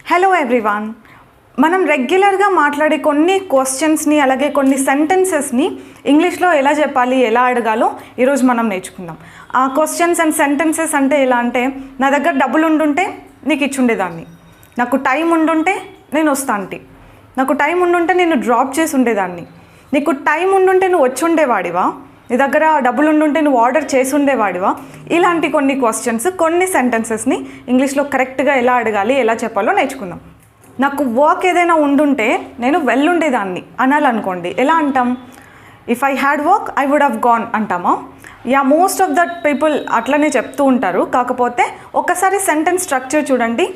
Hello everyone. మనం రెగ్యులర్గా మాట్లాడే కొన్ని క్వశ్చన్స్ని అలాగే కొన్ని సెంటెన్సెస్ని ఇంగ్లీష్లో ఎలా చెప్పాలి, ఎలా అడగాలో ఈరోజు మనం నేర్చుకుందాం. ఆ క్వశ్చన్స్ అండ్ సెంటెన్సెస్ అంటే ఎలా అంటే, నా దగ్గర డబ్బులు ఉండుంటే నీకు ఇచ్చుండేదాన్ని, నాకు టైం ఉండుంటే నేను వస్తాంటి, నాకు టైం ఉండుంటే నేను డ్రాప్ చేసి ఉండేదాన్ని, నీకు టైం ఉండుంటే నువ్వు వచ్చి ఉండేవాడివా, నీ దగ్గర డబ్బులు ఉండుంటే నువ్వు ఆర్డర్ చేసి ఉండేవాడివా. ఇలాంటి కొన్ని క్వశ్చన్స్, కొన్ని సెంటెన్సెస్ని ఇంగ్లీష్లో కరెక్ట్గా ఎలా అడగాలి, ఎలా చెప్పాలో నేర్చుకుందాం. నాకు వర్క్ ఏదైనా ఉండుంటే నేను వెళ్ళుండేదాన్ని అనాలనుకోండి, ఎలా అంటాం? If I had work I would have gone అంటామా? Yeah, most of that people అట్లనే చెప్తూ ఉంటారు. కాకపోతే ఒకసారి సెంటెన్స్ స్ట్రక్చర్ చూడండి.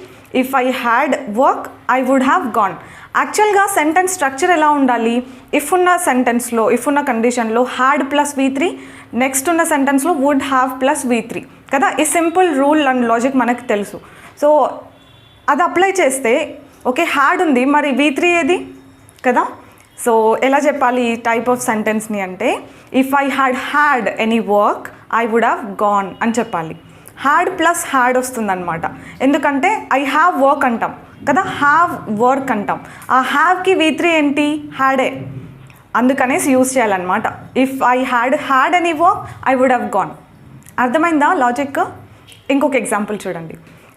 If I had work I would have gone. యాక్చువల్గా సెంటెన్స్ స్ట్రక్చర్ ఎలా ఉండాలి? ఇఫ్ ఉన్న సెంటెన్స్లో, ఇఫ్ ఉన్న కండిషన్లో హ్యాడ్ ప్లస్ V3, నెక్స్ట్ ఉన్న సెంటెన్స్లో వుడ్ హ్యావ్ ప్లస్ V3 కదా. ఈ సింపుల్ రూల్ అండ్ లాజిక్ మనకు తెలుసు. సో అది అప్లై చేస్తే ఓకే, హ్యాడ్ ఉంది, మరి V3 ఏది కదా. సో ఎలా చెప్పాలి ఈ టైప్ ఆఫ్ సెంటెన్స్ని అంటే, if I had any work I would have gone అని చెప్పాలి. హ్యాడ్ ప్లస్ హ్యాడ్ వస్తుందన్నమాట. ఎందుకంటే ఐ హ్యావ్ వర్క్ అంటాం కదా, హ్యావ్ వర్క్ అంటాం. ఆ హ్యావ్కి V3 ఏంటి? హ్యాడే. అందుకనేసి యూజ్ చేయాలన్నమాట. If I had any work I would have gone. అర్థమైందా లాజిక్? ఇంకొక ఎగ్జాంపుల్ చూడండి.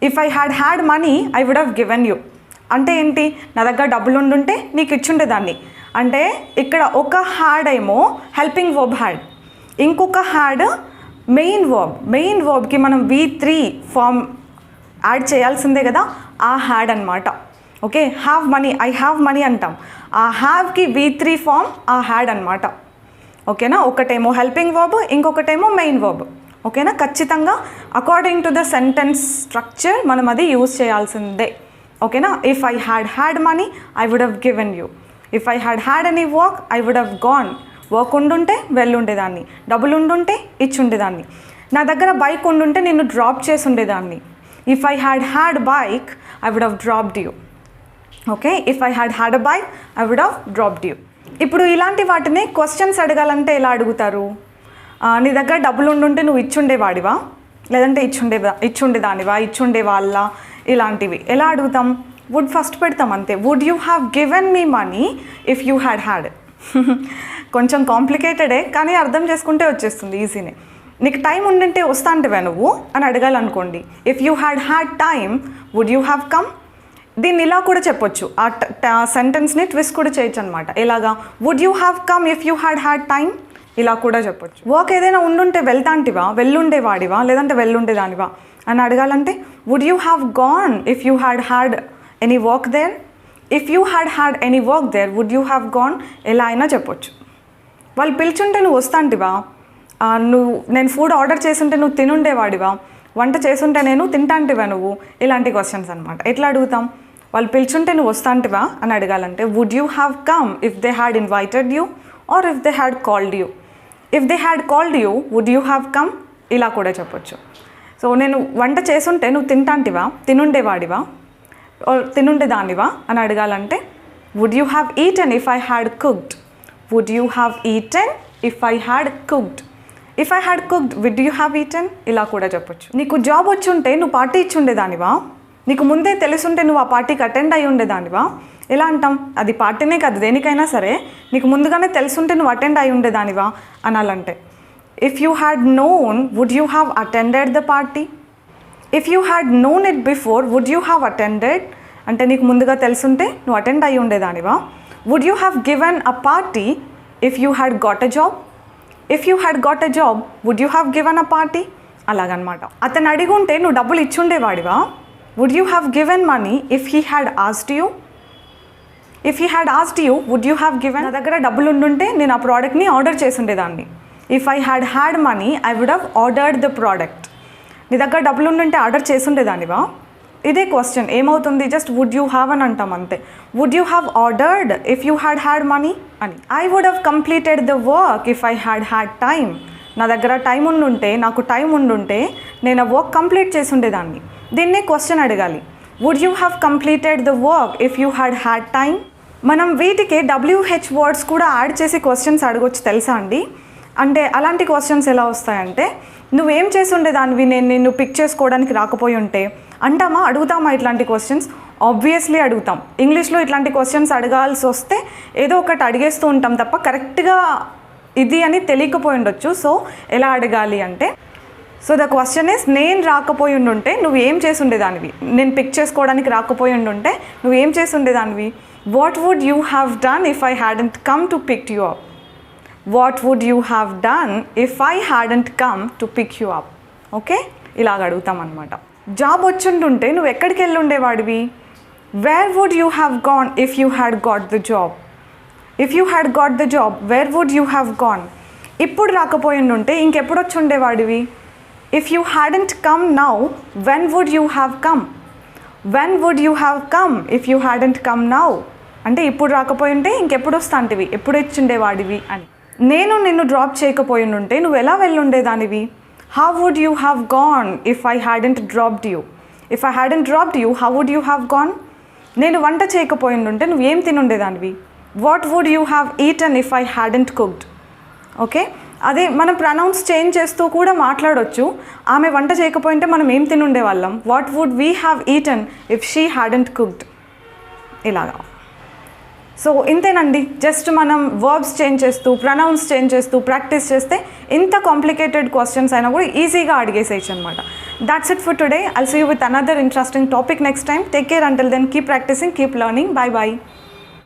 If I had money I would have given you. అంటే ఏంటి? నా దగ్గర డబ్బులు ఉండుంటే నీకు ఇచ్చుండేదాన్ని. అంటే ఇక్కడ ఒక హ్యాడ్ ఏమో హెల్పింగ్ వర్బ్ హ్యాడ్, ఇంకొక హ్యాడ్ మెయిన్ వర్బ్. మెయిన్ వర్బ్కి మనం V3 ఫామ్ యాడ్ చేయాల్సిందే కదా, ఆ హ్యాడ్ అనమాట. Okay, have money, I have money అంటాం. ఆ హ్యావ్కి V3 ఫామ్ ఆ హ్యాడ్ అనమాట. ఓకేనా? ఒకటేమో హెల్పింగ్ వర్బ్, ఇంకొకటేమో మెయిన్ వర్బ్. ఓకేనా? ఖచ్చితంగా according to the sentence structure మనం అది యూజ్ చేయాల్సిందే. ఓకేనా? If I had money I would have given you. If I had any work I would have gone. Work ఉండుంటే వెళ్ళుండేదాన్ని, డబ్బులు ఉండుంటే ఇచ్చుండేదాన్ని, నా దగ్గర బైక్ ఉండుంటే నిన్ను డ్రాప్ చేసి ఉండేదాన్ని. If I had bike I would have dropped you. Okay, if I had a bike I would have dropped you. ఇప్పుడు ఇలాంటి వాటిని క్వశ్చన్స్ అడగాలంటే ఎలా అడుగుతారు? నీ దగ్గర డబ్బులు ఉండుంటే నువ్వు ఇచ్చుండేవాడివా, లేదంటే ఇచ్చుండేదానివా, ఇచ్చుండే వాళ్ళ, ఇలాంటివి ఎలా అడుగుతాం? వుడ్ ఫస్ట్ పెడతాం అంతే. Would you have given me money if you had. కొంచెం కాంప్లికేటెడే, కానీ అర్థం చేసుకుంటే వచ్చేస్తుంది, ఈజీనే. నీకు టైం ఉండింటే వస్తాంటివే నువ్వు అని అడగాలనుకోండి. If you had time would you have come. దీన్ని ఇలా కూడా చెప్పొచ్చు, ఆ సెంటెన్స్ని ట్విస్ట్ కూడా చేయొచ్చు అనమాట. ఎలాగా? Would you have come if you had time, ఇలా కూడా చెప్పొచ్చు. వర్క్ ఏదైనా ఉండుంటే వెళ్తాంటివా, వెళ్ళుండేవాడివా, లేదంటే వెళ్ళుండేదానివా అని అడగాలంటే would you have gone if you had any work there. If you had any work there would you have gone. ఎలా అయినా చెప్పొచ్చు. వాళ్ళు పిలిచుంటే నువ్వు వస్తాంటివా, నేను ఫుడ్ ఆర్డర్ చేసుంటే నువ్వు తినుండేవాడివా, వంట చేసుంటే నేను తింటాంటివా నువ్వు. ఇలాంటి క్వశ్చన్స్ అనమాట. ఎట్లా అడుగుతాం? వాళ్ళు పిలిచుంటే నువ్వు వస్తాంటివా అని అడగాలంటే would you have come if they had invited you or if they had called you. If they had called you would you have come. ఇలా కూడా చెప్పొచ్చు. సో నేను వంట చేసుంటే నువ్వు తింటాంటివా, తినుండేవాడివా, తినుండేదానివా అని అడగాలంటే would you have eaten if I had cooked. Would you have eaten if I had cooked. If I had cooked would you have eaten. ఇలా కూడా చెప్పొచ్చు. నీకు జాబ్ వచ్చుంటే నువ్వు పార్టీ ఇచ్చుండేదానివా, నీకు ముందే తెలుసుంటే నువ్వు ఆ పార్టీకి అటెండ్ అయ్యి ఉండేదానివా. ఎలా అంటాం? అది పార్టీనే కాదు, దేనికైనా సరే నీకు ముందుగానే తెలుసుంటే నువ్వు అటెండ్ అయ్యి ఉండేదానివా అనాలంటే if you had known would you have attended the party. If you had known it before would you have attended. అంటే నీకు ముందుగా తెలుసుంటే నువ్వు అటెండ్ అయ్యి ఉండేదానివా. Would you have given a party if you had got a job. If you had got a job would you have given a party. అలాగనమాట. అతను అడిగుంటే నువ్వు డబ్బులు ఇచ్చుండేవాడివా. Would you have given money if he had asked you. If he had asked you would you have given. నా దగ్గర డబ్బులు ఉండుంటే నేను ఆ ప్రోడక్ట్ని ఆర్డర్ చేసి ఉండేదాన్ని. If I had money I would have ordered the product. నీ దగ్గర డబ్బులు ఉండుంటే ఆర్డర్ చేసి ఉండేదానివా. ఇదే క్వశ్చన్ ఏమవుతుంది? జస్ట్ వుడ్ యూ హ్యావ్ అని అంటాం అంతే. Would you have ordered if you had money అని. I would have completed the work if I had time. నా దగ్గర టైం ఉండుంటే, నాకు టైం ఉండుంటే నేను ఆ వర్క్ కంప్లీట్ చేసి ఉండేదాన్ని. దీన్నే క్వశ్చన్ అడగాలి. Would you have completed the work if you had time. మనం వీటికి WH వర్డ్స్ కూడా యాడ్ చేసి క్వశ్చన్స్ అడగొచ్చు, తెలుసా అండి? అంటే అలాంటి క్వశ్చన్స్ ఎలా వస్తాయంటే, నువ్వేం చేసి ఉండేదానివి నేను నిన్ను పిక్ చేసుకోవడానికి రాకపోయి ఉంటే, అంటామా, అడుగుతామా ఇట్లాంటి క్వశ్చన్స్? ఆబ్వియస్లీ అడుగుతాం. ఇంగ్లీష్లో ఇట్లాంటి క్వశ్చన్స్ అడగాల్సి వస్తే ఏదో ఒకటి అడిగేస్తూ ఉంటాం తప్ప కరెక్ట్గా ఇది అని తెలియకపోయి ఉండొచ్చు. సో ఎలా అడగాలి అంటే, సో ద క్వశ్చన్ ఇస్, నేను రాకపోయి ఉండుంటే నువ్వు ఏం చేసి ఉండేదానివి? నేను పిక్ చేసుకోవడానికి రాకపోయి ఉండుంటే నువ్వు ఏం చేసి ఉండేదానివి? What would you have done if I hadn't come to pick you up? What would you have done if I hadn't come to pick you up? Okay, ఇలాగ అడుగుతాం అనమాట. జాబ్ వచ్చింటుంటే నువ్వు ఎక్కడికి వెళ్ళి ఉండేవాడివి? Where would you have gone if you had got the job? If you had got the job, where would you have gone? ఇప్పుడు రాకపోయి ఉండుంటే ఇంకెప్పుడు వచ్చి ఉండేవాడివి? If you hadn't come now, when would you have come? When would you have come if you hadn't come now? అంటే ఇప్పుడు రాకపోయి ఉంటే ఇంకెప్పుడు వస్తాంటివి, ఎప్పుడు ఇచ్చిండేవాడివి అని. నేను నిన్ను డ్రాప్ చేయకపోయి ఉంటే నువ్వు ఎలా వెళ్ళుండేదానివి? How would you have gone if I hadn't dropped you? If I hadn't dropped you, how would you have gone? నేను వంట చేయకపోయి ఉంటే నువ్వు ఏం తినుండేదానివి? What would you have eaten if I hadn't cooked? Okay, అదే మనం ప్రనౌన్స్ చేంజ్ చేస్తూ కూడా మాట్లాడవచ్చు. ఆమె వంట చేయకపోయింటే మనం ఏం తినుండే వాళ్ళం? What would we have eaten if she hadn't cooked? ఇలాగా. సో ఇంతేనండి, జస్ట్ మనం వర్బ్స్ చేంజ్ చేస్తూ, ప్రనౌన్స్ చేంజ్ చేస్తూ ప్రాక్టీస్ చేస్తే ఇంత కాంప్లికేటెడ్ క్వశ్చన్స్ అయినా కూడా ఈజీగా అడిగేసేయచ్చు అనమాట. That's it for today. I'll see you with another interesting topic next time. Take care until then. Keep practicing, keep learning. Bye bye.